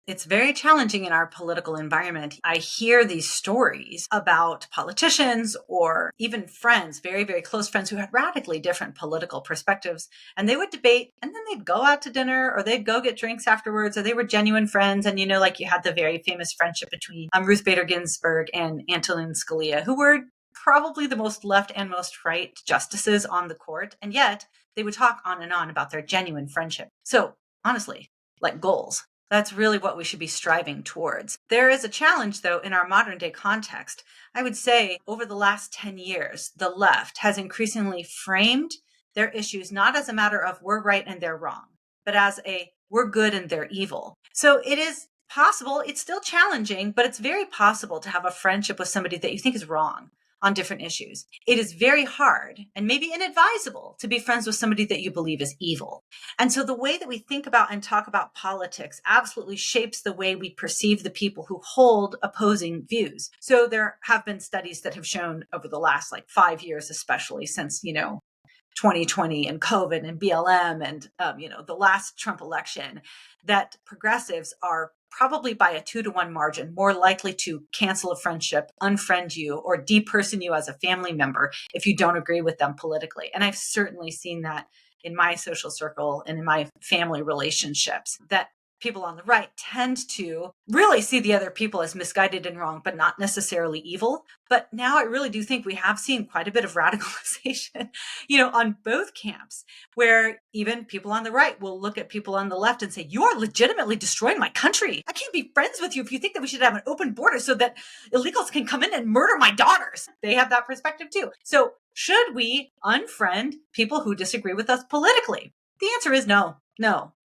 It's very challenging in our political environment. I hear these stories about politicians or even friends, very, very close friends who had radically different political perspectives. And they would debate and then they'd go out to dinner or they'd go get drinks afterwards, or they were genuine friends. And, like you had the very famous friendship between Ruth Bader Ginsburg and Antonin Scalia, who were probably the most left and most right justices on the court. And yet they would talk on and on about their genuine friendship. So honestly, like goals. That's really what we should be striving towards. There is a challenge, though, in our modern day context. I would say over the last 10 years, the left has increasingly framed their issues not as a matter of we're right and they're wrong, but as a we're good and they're evil. So it is possible, it's still challenging, but it's very possible to have a friendship with somebody that you think is wrong on different issues. It is very hard and maybe inadvisable to be friends with somebody that you believe is evil. And so the way that we think about and talk about politics absolutely shapes the way we perceive the people who hold opposing views. So there have been studies that have shown over the last 5 years, especially since, 2020 and COVID and BLM and, the last Trump election, that progressives are probably by a 2-to-1 margin more likely to cancel a friendship, unfriend you, or deperson you as a family member if you don't agree with them politically. And I've certainly seen that in my social circle and in my family relationships, that people on the right tend to really see the other people as misguided and wrong, but not necessarily evil. But now I really do think we have seen quite a bit of radicalization, on both camps, where even people on the right will look at people on the left and say, you are legitimately destroying my country. I can't be friends with you if you think that we should have an open border so that illegals can come in and murder my daughters. They have that perspective too. So should we unfriend people who disagree with us politically? The answer is no.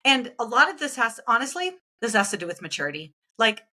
And a lot of this has to do with maturity.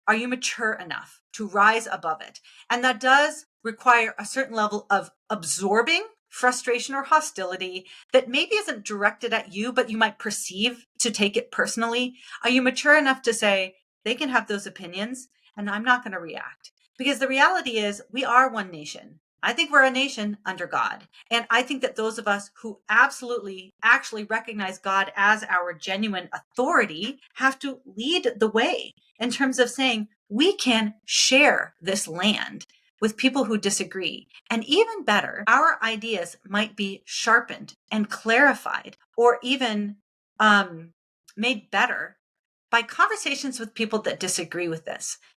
Are you mature enough to rise above it? And that does require a certain level of absorbing frustration or hostility that maybe isn't directed at you, but you might perceive to take it personally. Are you mature enough to say, they can have those opinions and I'm not going to react? Because the reality is we are one nation. I think we're a nation under God. And I think that those of us who absolutely actually recognize God as our genuine authority have to lead the way in terms of saying we can share this land with people who disagree. And even better, our ideas might be sharpened and clarified or even made better by conversations with people that disagree with this.